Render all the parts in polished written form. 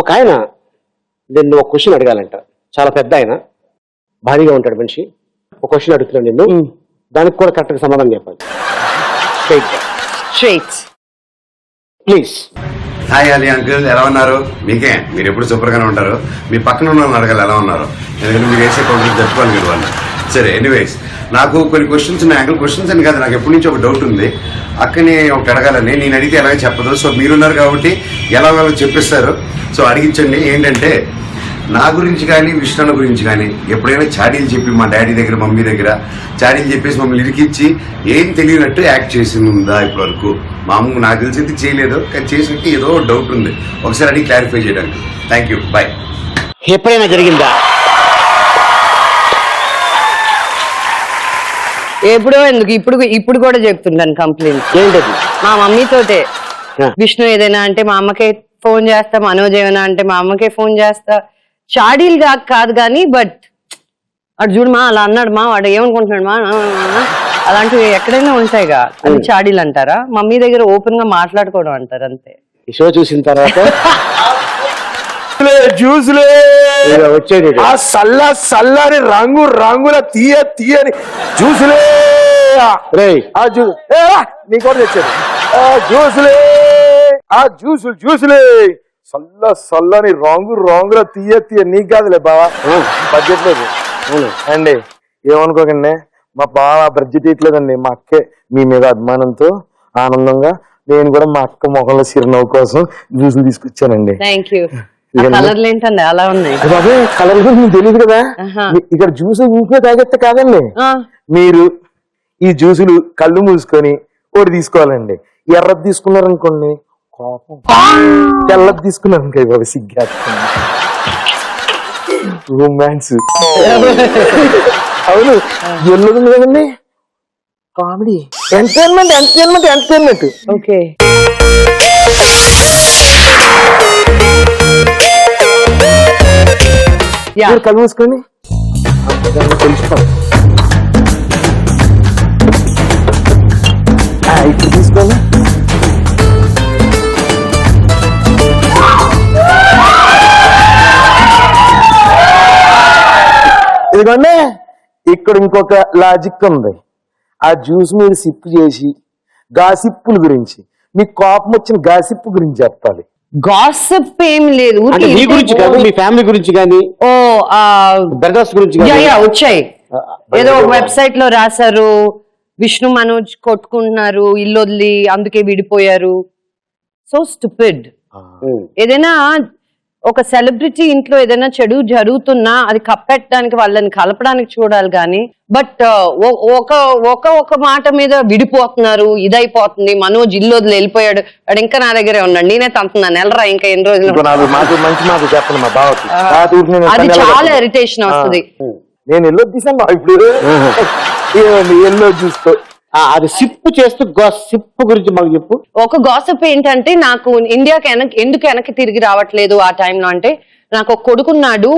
ఒక ఆయన నిన్ను ఒక క్వశ్చన్ అడగాలంట, చాలా పెద్ద ఆయన, భారీగా ఉంటాడు మనిషి. ఒక క్వశ్చన్ అడుగుతున్నాడు నిన్ను, దానికి కూడా కరెక్ట్గా సమాధానం చెప్పాలి. Straight please. Hi Ali uncle, ఎలా ఉన్నారు? మీకే, మీరు ఎప్పుడు సూపర్గానే ఉంటారు. మీ పక్కన ఉన్న వాళ్ళని అడగాలి ఎలా ఉన్నారు, ఎందుకంటే మీరు వేసే కౌంటర్ జరుపుకోవాలి మీరు వాళ్ళు. సరే, ఎనీవేస్, నాకు కొన్ని క్వశ్చన్స్ ఉన్నాయి అంకుల్. క్వశ్చన్స్ అని కాదు, నాకు ఎప్పటి నుంచి ఒక డౌట్ ఉంది. అక్కని ఒకటి అడగాలని, నేను అడిగితే ఎలాగ చెప్పదు. సో మీరున్నారు కాబట్టి ఎలాగో చెప్పిస్తారు. సో అడిగించండి. ఏంటంటే, నా గురించి కానీ విష్ణు గురించి కానీ ఎప్పుడైనా చాడీలు చెప్పి మా డాడీ దగ్గర మమ్మీ దగ్గర చాడీలు చెప్పేసి మమ్మల్ని ఇరికిచ్చి ఏం తెలియనట్టు యాక్ట్ చేసింది ఉందా ఇప్పటి వరకు? మా అమ్మ నాకు తెలిసింది చేయలేదు, కానీ చేసినట్టు ఏదో డౌట్ ఉంది. ఒకసారి అడిగి క్లారిఫై చేయడానికి. Thank you, bye. ఎప్పుడైనా జరిగిందా? ఎప్పుడో ఎందుకు, ఇప్పుడు కూడా చెప్తున్నాను కంప్లైంట్. ఏంటది? మా మమ్మీతోటే. విష్ణు ఏదైనా అంటే మా అమ్మకే ఫోన్ చేస్తా, మనోజ్ ఏమైనా అంటే మా అమ్మకే ఫోన్ చేస్తా. చాడీలు కాదు కానీ, బట్ అటు చూడు మా అలా అన్నాడు మా, వాడు ఏమనుకుంటున్నాడు మా, అలాంటివి ఎక్కడైనా ఉంటాయిగా. అది చాడీలు అంటారా? మమ్మీ దగ్గర ఓపెన్ గా మాట్లాడుకోవడం అంటారు, అంతే. ఈ షో చూసిన తర్వాత జ్యూస్లే వచ్చేది సల్లని రంగుల తీయని జ్యూసులే. నీకు కూడా తెచ్చాడు జ్యూసులే చల్లని రంగుల తీయ నీకు కాదులే బావా, బడ్జెట్ లేదు అండి. ఏమనుకోకండి, మా బావ బడ్జెట్ ఇట్లేదండి. మా అక్కే మీ మీద అభిమానంతో ఆనందంగా నేను కూడా మా అక్క మొహంలో చిరునవ్వు కోసం జ్యూసులు తీసుకొచ్చానండి. కలర్లు ఏంటండి అలా ఉన్నాయి? అదే కలర్ మీకు తెలియదు కదా. ఇక్కడ జ్యూసులు ఊపిలో తాగెత్తే కాదండి, మీరు ఈ జ్యూసులు కళ్ళు మూసుకొని ఒకటి తీసుకోవాలండి. ఎర్రది తీసుకున్నారనుకోండి కోపం, తెల్లది తీసుకున్నారనుకో బాబు సిగ్గా రొమాన్స్. అవును, ఎల్లుంది కదండి కామెడీ, ఎంటర్టైన్మెంట్. ఓకే, కళ్ళు మూసుకోండి, తెలుసుకోండి. ఇప్పుడు తీసుకోండి. ఇదిగోండి, ఇక్కడ ఇంకొక లాజిక్ ఉంది. ఆ జ్యూస్ మీరు సిప్ చేసి గాసిప్పుల గురించి, మీకు కోపం వచ్చిన గాసిప్పు గురించి చెప్పాలి. గాసిప్ ఏం లేదు, మీ గురించి కాదు, మీ ఫ్యామిలీ గురించి కానీ, బ్రదర్స్ గురించి వచ్చాయి. ఏదో వెబ్సైట్ లో రాశారు, విష్ణు మనోజ్ కొట్టుకుంటున్నారు, ఇల్లు వదిలి అందుకే విడిపోయారు. So stupid. ఏదైనా ఒక సెలబ్రిటీ ఇంట్లో ఏదైనా చెడు జరుగుతున్నా అది కప్పెట్టడానికి, వాళ్ళని కలపడానికి చూడాలి కానీ, బట్ ఒక మాట మీద విడిపోతున్నారు, ఇదైపోతుంది, మనోజ్ ఇల్లు వదిలి వెళ్ళిపోయాడు, వాడు ఇంకా నా దగ్గరే ఉన్నాడు, నేనే తంతున్నాను నెలరా ఇంకా ఎన్ని రోజులు. అది చాలా ఇరిటేషన్ వస్తుంది. నేను ఎల్లో తీసాను ఇప్పుడు, ఎల్లో చూస్తూ అది సిప్పు చేస్తూ సిప్పు గురించి మాకు చెప్పు. ఒక గాసిప్ ఏంటంటే, నాకు ఇండియాకి ఎందుకు వెనక్కి తిరిగి రావట్లేదు ఆ టైంలో అంటే, నాకు ఒక కొడుకున్నాడు,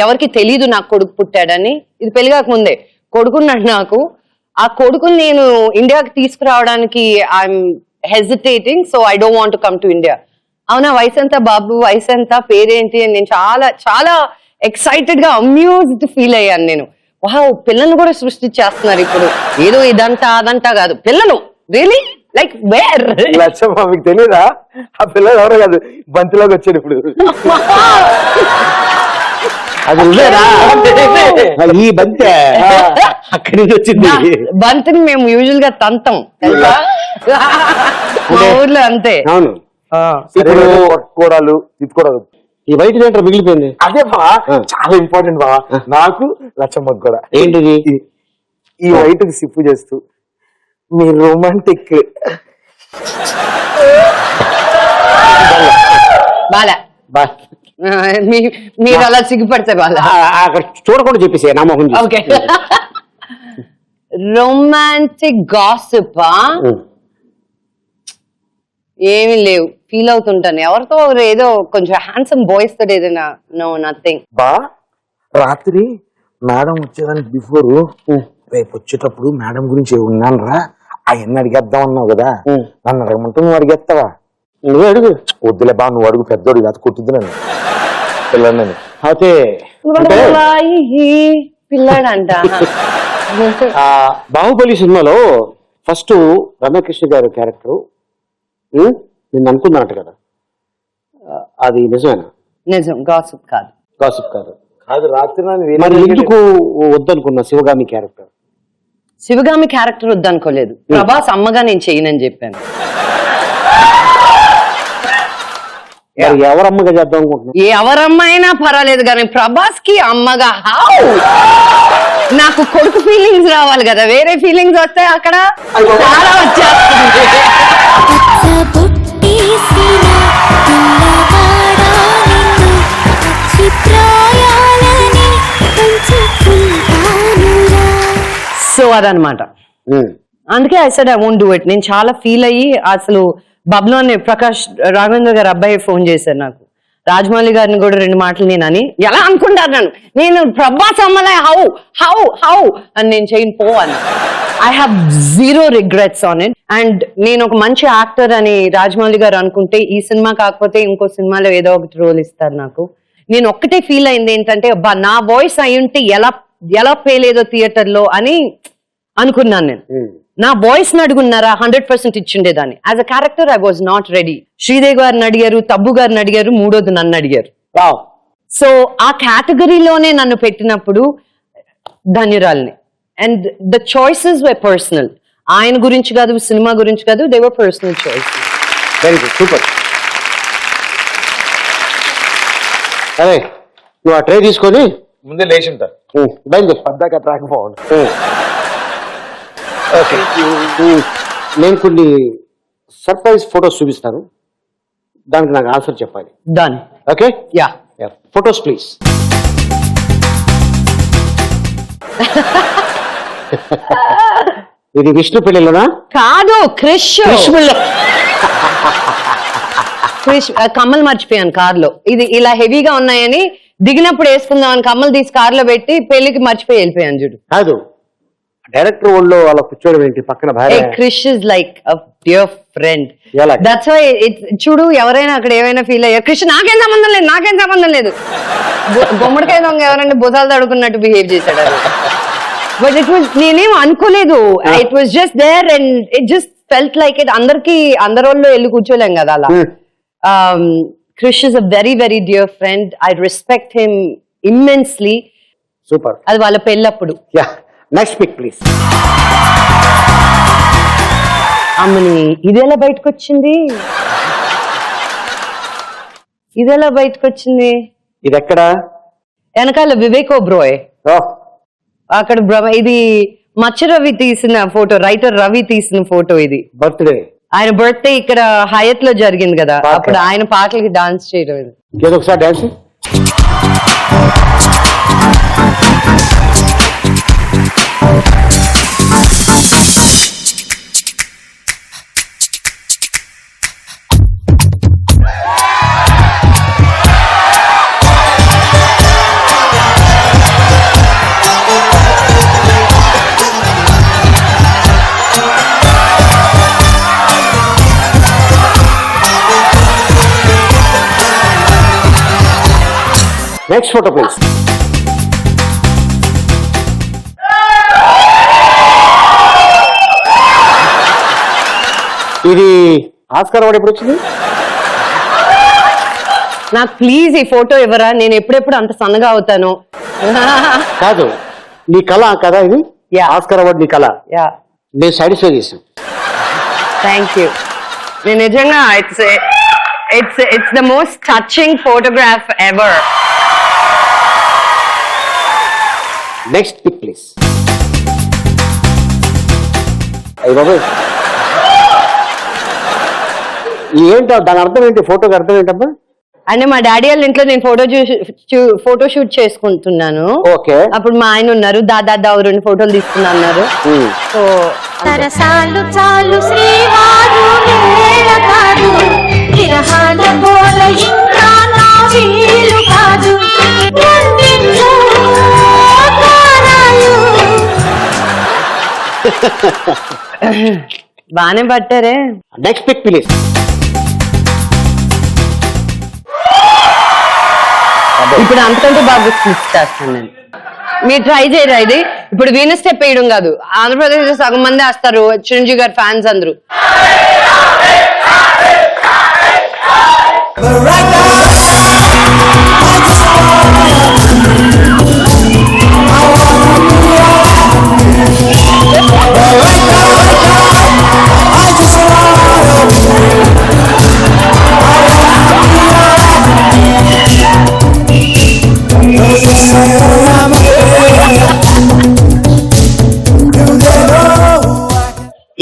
ఎవరికి తెలీదు నాకు కొడుకు పుట్టాడని. ఇది పెళ్లిగాక ముందే కొడుకున్నాడు నాకు. ఆ కొడుకుని నేను ఇండియాకి తీసుకురావడానికి I'm hesitating, so I don't want to come to India. అవునా, వయసు ఎంత బాబు, వయసు ఎంత, పేరేంటి అని నేను చాలా చాలా ఎక్సైటెడ్ గా అమ్యూజ్డ్ ఫీల్ అయ్యాను. నేను వావ్, పిల్లల్ని కూడా సృష్టించేస్తున్నారు ఇప్పుడు, ఏదో ఇదంతా అదంతా కాదు, పిల్లలు రియలీ లైక్ వేర్. లచ్చమ్మ మీకు తెలియదా, ఆ పిల్లలు ఎవరో కాదు బంతిలోకి వచ్చాడు ఇప్పుడు. అది ఈ బంతి అక్కడి నుంచి వచ్చింది. బంతిని మేము యూజువల్ గా తంతం మా ఊర్లో, అంతే. అవును, కూడాలు తిప్పుకోవడాలు. ఈ వైట్ లెటర్ మిగిలిపోయింది. అదే బావా, చాలా ఇంపార్టెంట్ బావా నాకు, లచ్చమ్మకు కూడా. ఏంటిది? ఈ వైట్ కి సిప్పు చేస్తూ మీ రొమాంటిక్ మీరు అలా సిగ్గుపడితే బాగా చూడకుండా చెప్పేసి నా మొహం. ఓకే, రొమాంటిక్ గాసిప్ ఏమి లేవు, ఫీల్ అవుతుంటాను ఎవరితో ఏదో కొంచెం హ్యాండ్సమ్ బాయ్స్ తోటి ఏదైనా. No, nothing. బా రాత్రి మేడం వచ్చేదానికి బిఫోర్, రేపు వచ్చేటప్పుడు మేడం గురించి ఉన్నాను రా అవన్నీ అడిగేద్దాం అన్నావు కదా, నన్ను అడగమంటే నువ్వు అడిగేస్తావా? నువ్వే అడుగు. వద్దులే బా, నువ్వు అడుగు, పెద్దోడు కాదు, కొట్టుద్దు నన్ను పిల్లలని. అయితే అంటే పిల్లాడంట. ఆ బాహుబలి సినిమాలో ఫస్ట్ రమ్యకృష్ణ గారి క్యారెక్టర్ నేను అనుకున్నట్టు కదా, అది నిజమేనా? నిజం, గాసిప్ కాదు. గాసిప్ కాదు. కాదు, రాత్రి మరి ఎందుకు వద్దనుకున్నా శివగామి క్యారెక్టర్? శివగామి క్యారెక్టర్ వద్దనుకోలేదు, ప్రభాస్ అమ్మగా నేను చేయనని చెప్పాను. మరి ఎవరమ్మగా చేద్దాం అనుకుంటున్నా? ఎవరమ్మైనా పర్వాలేదు కానీ ప్రభాస్ కి అమ్మగా హౌ? నాకు కొడుకు ఫీలింగ్స్ రావాలి కదా, వేరే ఫీలింగ్స్ వస్తాయి అక్కడ చాలా వచ్చేస్తుంది. సో అదనమాట. అందుకే I said I won't do it. నేను చాలా ఫీల్ అయ్యి అసలు బబ్లోనే ప్రకాష్ రాఘవేంద్ర గారు అబ్బాయి ఫోన్ చేశారు నాకు, రాజమౌళి గారిని కూడా 2 మాటలు నేను అని, ఎలా అనుకుంటారు నేను ప్రభాస్ అమ్మలే హౌ హౌ హౌ అని నేను చేయను పో అని. I have 0 regrets on it. And నేను ఒక మంచి యాక్టర్ అని రాజమౌళి గారు అనుకుంటే ఈ సినిమా కాకపోతే ఇంకో సినిమాలో ఏదో ఒకటి రోల్ ఇస్తారు నాకు. నేను ఒక్కటే ఫీల్ అయింది ఏంటంటే అబ్బా నా వాయిస్ అయి ఉంటే ఎలా పేలేదో థియేటర్ లో అని అనుకున్నాను నేను. నా వాయిస్ ని అడుగున్నారా 100% ఇచ్చిండేదాన్ని. As a character I was not ready. Sridevi గారిని అడిగారు, తబ్బు గారిని అడిగారు, మూడోది నన్ను అడిగారు. సో ఆ కేటగిరీలోనే నన్ను పెట్టినప్పుడు ధన్యురాల్ని. And the choices were personal. ఆయన గురించి కాదు, సినిమా గురించి కాదు, they were personal choice. Very good, super. అదే నువ్వు ఆ ట్రై తీసుకొని ముందే లేచి ఉంటా, బయలుదేరి. పద్దాక ట్రాక్ బాగుంది. నేను కొన్ని సర్ప్రైజ్ ఫొటోస్ చూపిస్తాను, దానికి నాకు ఆన్సర్ చెప్పాలి. Done. Okay, yeah. Photos please. ఇది విష్ణు పెళ్లిలోనా? కాదు, క్రిష్. విష్ణు క్రిష్ కమ్మలు మర్చిపోయాను కార్లో. ఇది ఇలా హెవీగా ఉన్నాయని దిగినప్పుడు వేసుకుందాం అని కమ్మలు తీసి కార్లో పెట్టి పెళ్లికి మర్చిపోయి వెళ్ళిపోయాను చూడు. కాదు, డైరెక్టర్ ఒళ్ళో అలా కూర్చోవడం ఏంటి పక్కన భార్య? Krish is like a dear friend. ఎలా? దట్స్ వై చూడు, ఎవరైనా అక్కడ ఏమైనా ఫీల్ అయ్యారు, క్రిష్ నాకేం సంబంధం లేదు గుమ్మడికాయ దొంగ ఎవరైనా భుజాలు తడుకున్నట్టు బిహేవ్ చేశాడు అది. బట్ ఇట్ వాజ్, నేనేం అనుకోలేదు, it was just there and it just felt like it. అందరోళ్ళు వెళ్ళి కూర్చోలేం కదా అలా. Krish is a very very dear friend. I respect him immensely. Super. అది వాళ్ళ పెళ్ళప్పుడు. Yeah, next pick please. అమ్మని ఇదెలా బయటకు వచ్చింది? ఇది ఎక్కడ? వెనకాల వివేక్ ఓబ్రాయ్ అక్కడ ఇది మచ్చ రవి తీసిన ఫోటో, రైటర్ రవి తీసిన ఫోటో. ఇది బర్త్డే, ఆయన బర్త్డే ఇక్కడ హయత్ లో జరిగింది కదా, అప్పుడు ఆయన పాటలకి డాన్స్ చేయడం. ఇది ఏదో ఒకసారి డాన్స్. Next photo please. ఇది ఆస్కార్ అవార్డు ఎప్పుడు వచ్చింది? నాకు ప్లీజ్ ఈ ఫోటో ఇవ్వరా, నేను ఎప్పుడెప్పుడు అంత సన్నగా అవుతాను. కాదు, నీ కళ కదా ఇది. Yeah. ఆస్కార్ అవార్డు నీ కళ. యా, నేను సాటిస్ఫై చేశాను. Thank you. నేను నిజంగా it's the most touching photograph ever. Next pick please. అయ్యి బాబు, ఏంటో దాని అర్థం ఏంటి? ఫోటోకి అర్థం ఏంటమ్మా? అంటే మా డాడీ వాళ్ళ ఇంట్లో నేను ఫోటో షూట్ చేసుకుంటున్నాను. ఓకే. అప్పుడు మా ఆయన ఉన్నారు, దాదా 2 ఫోటోలు తీసుకున్నా అన్నారు. సో సరసాలు చాలు శ్రీవారు వేళ కాదు, విరహాల బోల ఇంకా నా వీలు కాదు. గుండెల్లో తారాలు. బానే పట్టారే. Next pick please. ఇప్పుడు అంతకంటే బాగా స్కిట్స్ చేస్తాను నేను. మీరు ట్రై చేయరా ఇది? ఇప్పుడు వీణ స్టెప్ వేయడం కాదు, ఆంధ్రప్రదేశ్ లో సగం మంది వేస్తారు, చిరంజీవి గారి ఫ్యాన్స్ అందరూ.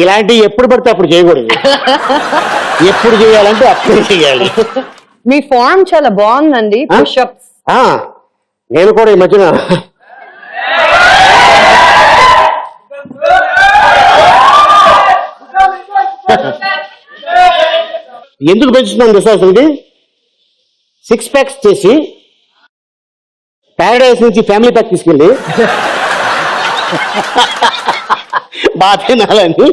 ఇలాంటి ఎప్పుడు పడితే అప్పుడు చేయకూడదు. ఎప్పుడు చేయాలంటే అప్పుడు చేయాలి. మీ ఫార్మ్ చాలా బాగుందండి. పుషప్స్ నేను కూడా ఈ మధ్యన ఎందుకు పెంచుతున్నాను తెలుసా అసలు? ఇది 6 ప్యాక్స్ చేసి ప్యారడైజ్ నుంచి ఫ్యామిలీ ప్యాక్ తీసుకెళ్ళి బాగా తినాలని